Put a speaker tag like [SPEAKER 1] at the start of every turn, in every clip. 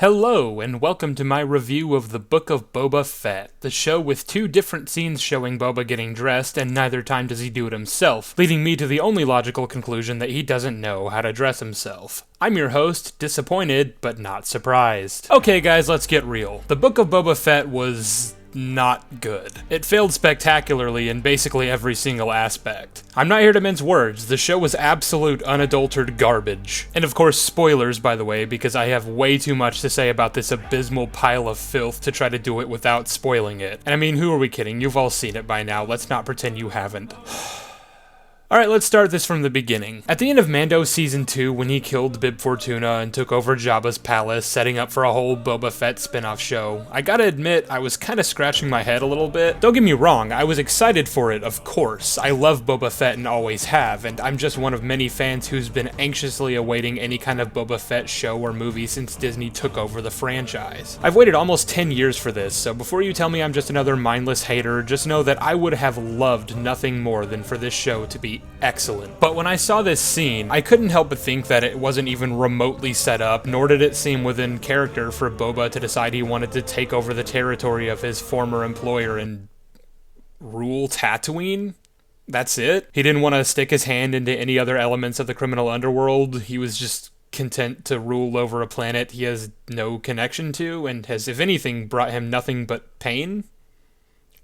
[SPEAKER 1] Hello, and welcome to my review of the Book of Boba Fett, the show with two different scenes showing Boba getting dressed, and neither time does he do it himself, leading me to the only logical conclusion that he doesn't know how to dress himself. I'm your host, disappointed, but not surprised. Okay guys, let's get real. The Book of Boba Fett was not good. It failed spectacularly in basically every single aspect. I'm not here to mince words, the show was absolute unadulterated garbage. And of course, spoilers by the way, because I have way too much to say about this abysmal pile of filth to try to do it without spoiling it. And I mean, who are we kidding? You've all seen it by now, let's not pretend you haven't. Alright, let's start this from the beginning. At the end of Mando Season 2, when he killed Bib Fortuna and took over Jabba's palace, setting up for a whole Boba Fett spin-off show, I gotta admit, I was kinda scratching my head a little bit. Don't get me wrong, I was excited for it, of course. I love Boba Fett and always have, and I'm just one of many fans who's been anxiously awaiting any kind of Boba Fett show or movie since Disney took over the franchise. I've waited almost 10 years for this, so before you tell me I'm just another mindless hater, just know that I would have loved nothing more than for this show to be excellent. But when I saw this scene, I couldn't help but think that it wasn't even remotely set up, nor did it seem within character for Boba to decide he wanted to take over the territory of his former employer and rule Tatooine. That's it? He didn't want to stick his hand into any other elements of the criminal underworld. He was just content to rule over a planet he has no connection to and has, if anything, brought him nothing but pain.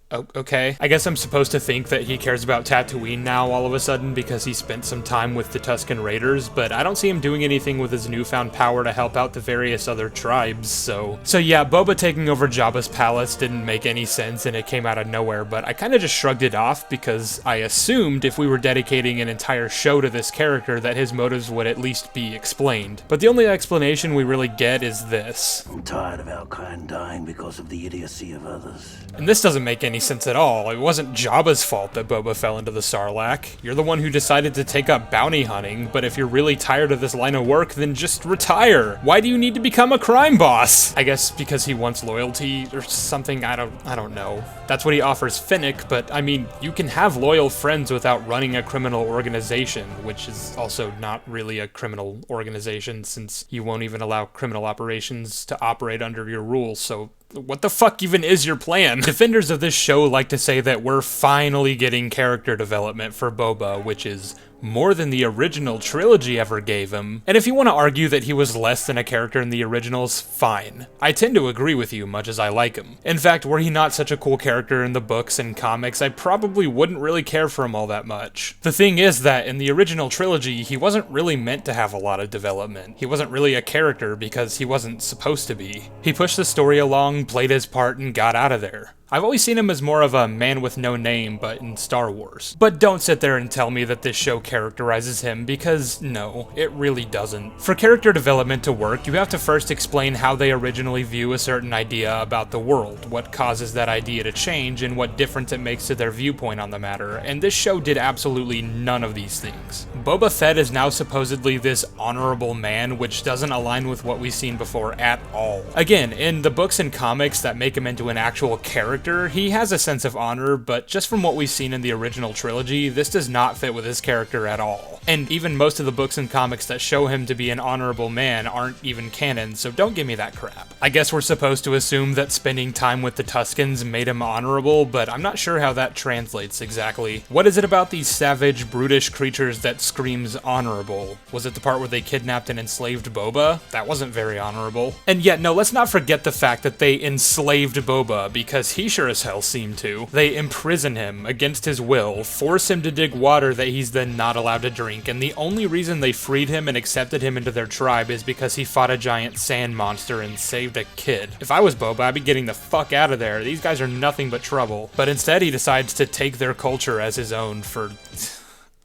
[SPEAKER 1] Okay. I guess I'm supposed to think that he cares about Tatooine now all of a sudden because he spent some time with the Tusken Raiders, but I don't see him doing anything with his newfound power to help out the various other tribes, so yeah, Boba taking over Jabba's palace didn't make any sense and it came out of nowhere, but I kinda just shrugged it off because I assumed if we were dedicating an entire show to this character that his motives would at least be explained. But the only explanation we really get is this.
[SPEAKER 2] I'm tired of our kind dying because of the idiocy of others.
[SPEAKER 1] And this doesn't make any sense at all. It wasn't Jabba's fault that Boba fell into the Sarlacc. You're the one who decided to take up bounty hunting, but if you're really tired of this line of work, then just retire. Why do you need to become a crime boss? I guess because he wants loyalty or something, I don't know. That's what he offers Finnick, but I mean, you can have loyal friends without running a criminal organization, which is also not really a criminal organization since you won't even allow criminal operations to operate under your rules, so what the fuck even is your plan? Defenders of this show like to say that we're finally getting character development for Boba, which is more than the original trilogy ever gave him. And if you want to argue that he was less than a character in the originals, fine. I tend to agree with you, much as I like him. In fact, were he not such a cool character in the books and comics, I probably wouldn't really care for him all that much. The thing is that in the original trilogy, he wasn't really meant to have a lot of development. He wasn't really a character because he wasn't supposed to be. He pushed the story along, played his part, and got out of there. I've always seen him as more of a man with no name, but in Star Wars. But don't sit there and tell me that this show characterizes him, because no, it really doesn't. For character development to work, you have to first explain how they originally view a certain idea about the world, what causes that idea to change, and what difference it makes to their viewpoint on the matter, and this show did absolutely none of these things. Boba Fett is now supposedly this honorable man, which doesn't align with what we've seen before at all. Again, in the books and comics that make him into an actual character, he has a sense of honor, but just from what we've seen in the original trilogy, this does not fit with his character at all. And even most of the books and comics that show him to be an honorable man aren't even canon, so don't give me that crap. I guess we're supposed to assume that spending time with the Tuskens made him honorable, but I'm not sure how that translates exactly. What is it about these savage, brutish creatures that screams honorable? Was it the part where they kidnapped and enslaved Boba? That wasn't very honorable. And yet, no, let's not forget the fact that they enslaved Boba, because he sure as hell seemed to. They imprison him against his will, force him to dig water that he's then not allowed to drink, and the only reason they freed him and accepted him into their tribe is because he fought a giant sand monster and saved a kid. If I was Boba, I'd be getting the fuck out of there. These guys are nothing but trouble. But instead he decides to take their culture as his own for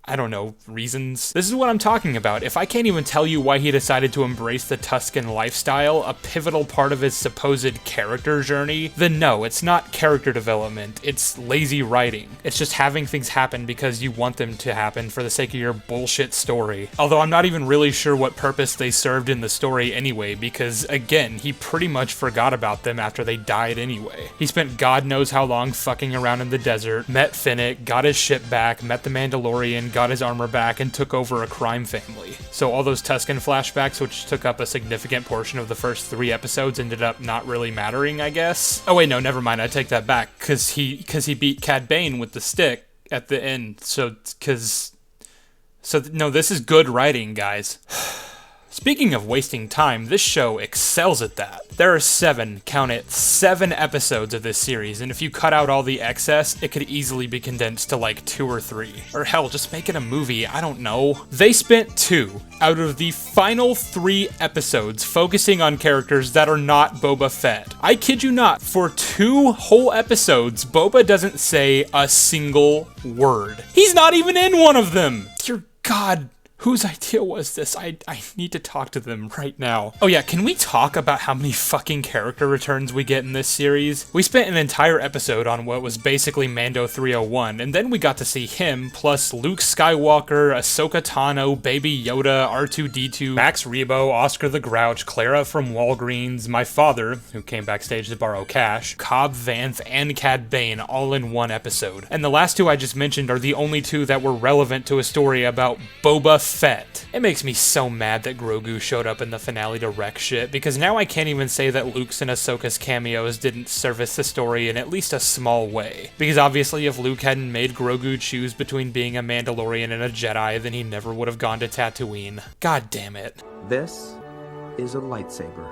[SPEAKER 1] I don't know, reasons. This is what I'm talking about. If I can't even tell you why he decided to embrace the Tusken lifestyle, a pivotal part of his supposed character journey, then no, it's not character development, it's lazy writing. It's just having things happen because you want them to happen for the sake of your bullshit story. Although I'm not even really sure what purpose they served in the story anyway, because again, he pretty much forgot about them after they died anyway. He spent God knows how long fucking around in the desert, met Finnick, got his ship back, met the Mandalorian, got got his armor back and took over a crime family. So all those Tusken flashbacks, which took up a significant portion of the first 3 episodes, ended up not really mattering, I guess. Oh wait, no, never mind, I take that back, cause he beat Cad Bane with the stick at the end, no, this is good writing, guys. Speaking of wasting time, this show excels at that. There are 7, count it, 7 episodes of this series, and if you cut out all the excess, it could easily be condensed to like 2 or 3. Or hell, just make it a movie, I don't know. They spent 2 out of the final 3 episodes focusing on characters that are not Boba Fett. I kid you not, for 2 whole episodes, Boba doesn't say a single word. He's not even in one of them! Dear God. Whose idea was this? I need to talk to them right now. Oh yeah, can we talk about how many fucking character returns we get in this series? We spent an entire episode on what was basically Mando 301, and then we got to see him, plus Luke Skywalker, Ahsoka Tano, Baby Yoda, R2-D2, Max Rebo, Oscar the Grouch, Clara from Walgreens, my father, who came backstage to borrow cash, Cobb Vanth, and Cad Bane all in one episode. And the last 2 I just mentioned are the only 2 that were relevant to a story about Boba Fett. It makes me so mad that Grogu showed up in the finale to wreck shit, because now I can't even say that Luke's and Ahsoka's cameos didn't service the story in at least a small way. Because obviously if Luke hadn't made Grogu choose between being a Mandalorian and a Jedi, then he never would have gone to Tatooine. God damn it.
[SPEAKER 3] This is a lightsaber.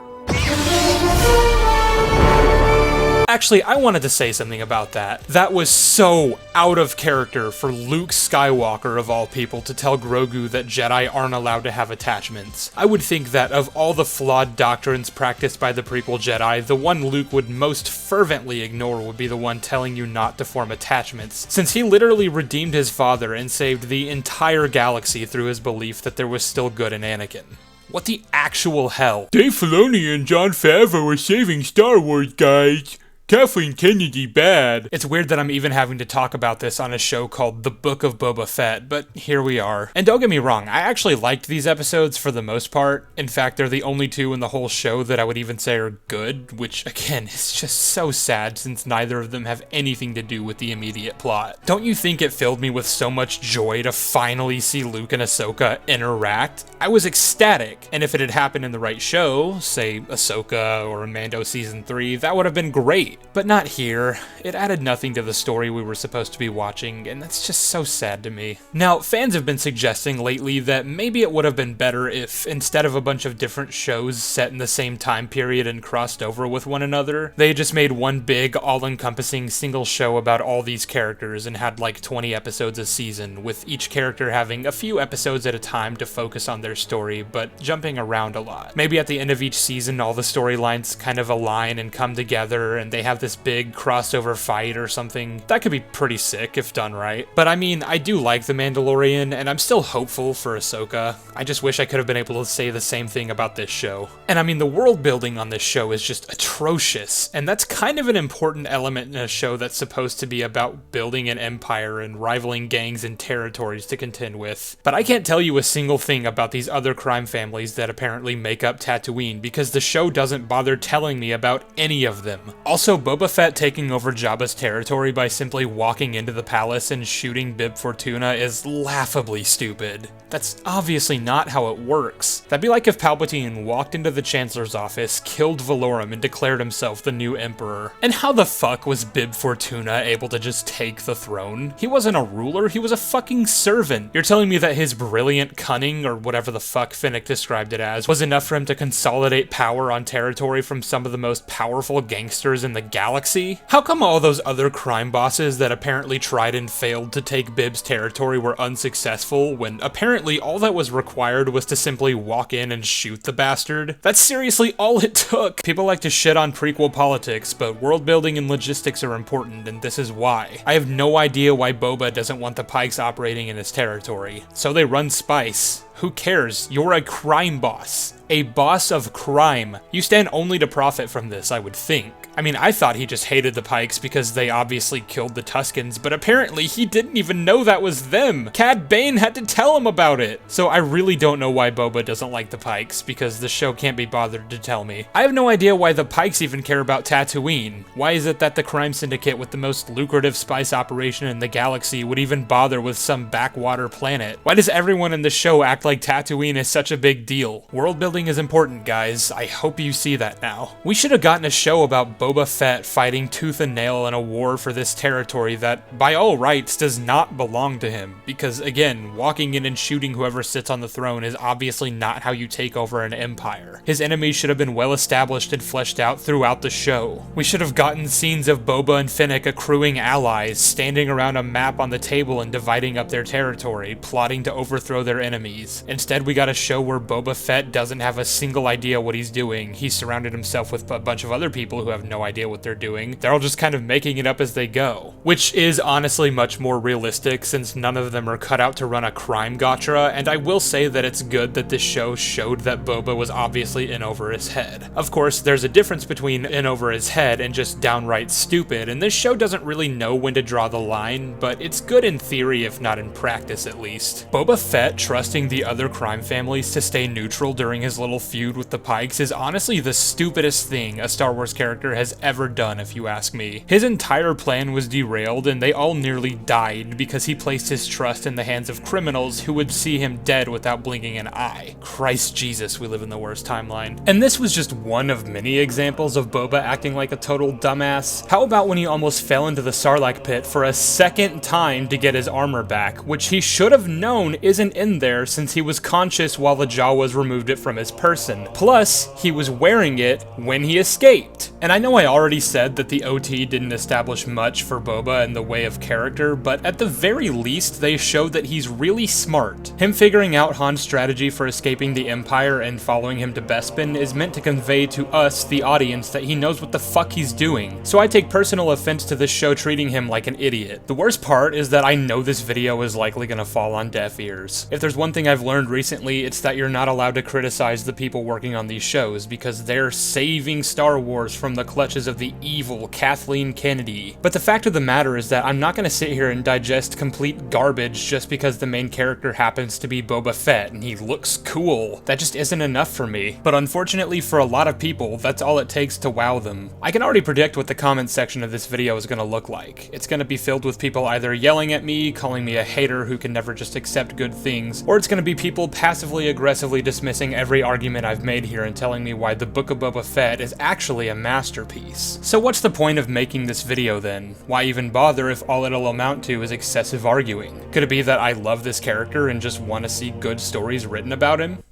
[SPEAKER 1] Actually, I wanted to say something about that. That was so out of character for Luke Skywalker, of all people, to tell Grogu that Jedi aren't allowed to have attachments. I would think that of all the flawed doctrines practiced by the prequel Jedi, the one Luke would most fervently ignore would be the one telling you not to form attachments, since he literally redeemed his father and saved the entire galaxy through his belief that there was still good in Anakin. What the actual hell? Dave Filoni and Jon Favreau are saving Star Wars, guys. Kathleen Kennedy bad. It's weird that I'm even having to talk about this on a show called The Book of Boba Fett, but here we are. And don't get me wrong, I actually liked these episodes for the most part. In fact, they're the only 2 in the whole show that I would even say are good, which again is just so sad since neither of them have anything to do with the immediate plot. Don't you think it filled me with so much joy to finally see Luke and Ahsoka interact? I was ecstatic, and if it had happened in the right show, say Ahsoka or Mando Season 3, that would have been great. But not here. It added nothing to the story we were supposed to be watching, and that's just so sad to me. Now, fans have been suggesting lately that maybe it would have been better if, instead of a bunch of different shows set in the same time period and crossed over with one another, they just made one big, all-encompassing single show about all these characters and had like 20 episodes a season, with each character having a few episodes at a time to focus on their story, but jumping around a lot. Maybe at the end of each season, all the storylines kind of align and come together, and they have this big crossover fight or something. That could be pretty sick if done right. But I mean, I do like The Mandalorian, and I'm still hopeful for Ahsoka. I just wish I could have been able to say the same thing about this show. And I mean, the world building on this show is just atrocious, and that's kind of an important element in a show that's supposed to be about building an empire and rivaling gangs and territories to contend with. But I can't tell you a single thing about these other crime families that apparently make up Tatooine, because the show doesn't bother telling me about any of them. Also, Boba Fett taking over Jabba's territory by simply walking into the palace and shooting Bib Fortuna is laughably stupid. That's obviously not how it works. That'd be like if Palpatine walked into the Chancellor's office, killed Valorum, and declared himself the new Emperor. And how the fuck was Bib Fortuna able to just take the throne? He wasn't a ruler, he was a fucking servant. You're telling me that his brilliant cunning, or whatever the fuck Finnick described it as, was enough for him to consolidate power on territory from some of the most powerful gangsters in the galaxy? How come all those other crime bosses that apparently tried and failed to take Bib's territory were unsuccessful, when apparently all that was required was to simply walk in and shoot the bastard? That's seriously all it took! People like to shit on prequel politics, but world building and logistics are important, and this is why. I have no idea why Boba doesn't want the Pikes operating in his territory. So they run spice. Who cares? You're a crime boss. A boss of crime. You stand only to profit from this, I would think. I mean, I thought he just hated the Pikes because they obviously killed the Tuskens, but apparently he didn't even know that was them. Cad Bane had to tell him about it. So I really don't know why Boba doesn't like the Pikes, because the show can't be bothered to tell me. I have no idea why the Pikes even care about Tatooine. Why is it that the crime syndicate with the most lucrative spice operation in the galaxy would even bother with some backwater planet? Why does everyone in the show act like Tatooine is such a big deal? World building is important, guys. I hope you see that now. We should have gotten a show about Boba Fett fighting tooth and nail in a war for this territory that, by all rights, does not belong to him. Because, again, walking in and shooting whoever sits on the throne is obviously not how you take over an empire. His enemies should have been well established and fleshed out throughout the show. We should have gotten scenes of Boba and Fennec accruing allies, standing around a map on the table and dividing up their territory, plotting to overthrow their enemies. Instead, we got a show where Boba Fett doesn't have a single idea what he's doing. He's surrounded himself with a bunch of other people who have no idea what they're doing. They're all just kind of making it up as they go. Which is honestly much more realistic, since none of them are cut out to run a crime gotcha, and I will say that it's good that this show showed that Boba was obviously in over his head. Of course, there's a difference between in over his head and just downright stupid, and this show doesn't really know when to draw the line, but it's good in theory if not in practice at least. Boba Fett trusting the other crime families to stay neutral during his little feud with the Pikes is honestly the stupidest thing a Star Wars character has ever done, if you ask me. His entire plan was derailed and they all nearly died because he placed his trust in the hands of criminals who would see him dead without blinking an eye. Christ Jesus, we live in the worst timeline. And this was just one of many examples of Boba acting like a total dumbass. How about when he almost fell into the Sarlacc pit for a second time to get his armor back, which he should have known isn't in there since he was conscious while the Jawas removed it from his person. Plus, he was wearing it when he escaped. And I know I already said that the OT didn't establish much for Boba in the way of character, but at the very least they showed that he's really smart. Him figuring out Han's strategy for escaping the Empire and following him to Bespin is meant to convey to us, the audience, that he knows what the fuck he's doing. So I take personal offense to this show treating him like an idiot. The worst part is that I know this video is likely gonna fall on deaf ears. If there's one thing I've learned recently, it's that you're not allowed to criticize the people working on these shows because they're saving Star Wars from the clutches of the evil Kathleen Kennedy. But the fact of the matter is that I'm not gonna sit here and digest complete garbage just because the main character happens to be Boba Fett and he looks cool. That just isn't enough for me. But unfortunately for a lot of people, that's all it takes to wow them. I can already predict what the comment section of this video is gonna look like. It's gonna be filled with people either yelling at me, calling me a hater who can never just accept good things, or it's gonna be people passively aggressively dismissing every argument I've made here and telling me why the Book of Boba Fett is actually a masterpiece. So what's the point of making this video then? Why even bother if all it'll amount to is excessive arguing? Could it be that I love this character and just want to see good stories written about him?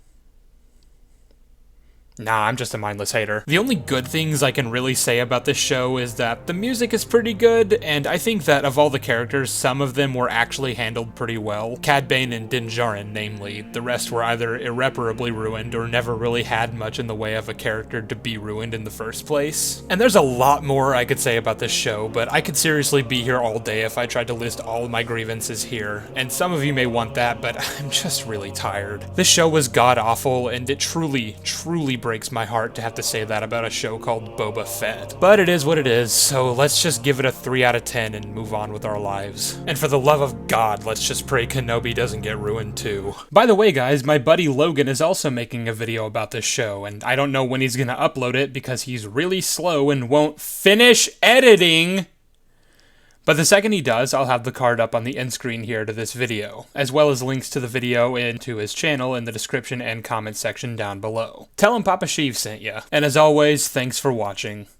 [SPEAKER 1] Nah, I'm just a mindless hater. The only good things I can really say about this show is that the music is pretty good, and I think that of all the characters, some of them were actually handled pretty well. Cad Bane and Din Djarin, namely. The rest were either irreparably ruined or never really had much in the way of a character to be ruined in the first place. And there's a lot more I could say about this show, but I could seriously be here all day if I tried to list all of my grievances here. And some of you may want that, but I'm just really tired. This show was god-awful, and it truly breaks my heart to have to say that about a show called Boba Fett. But it is what it is, so let's just give it a 3 out of 10 and move on with our lives. And for the love of God, let's just pray Kenobi doesn't get ruined too. By the way guys, my buddy Logan is also making a video about this show, and I don't know when he's gonna upload it because he's really slow and won't finish editing. But the second he does, I'll have the card up on the end screen here to this video, as well as links to the video and to his channel in the description and comment section down below. Tell him Papa Sheev sent ya. And as always, thanks for watching.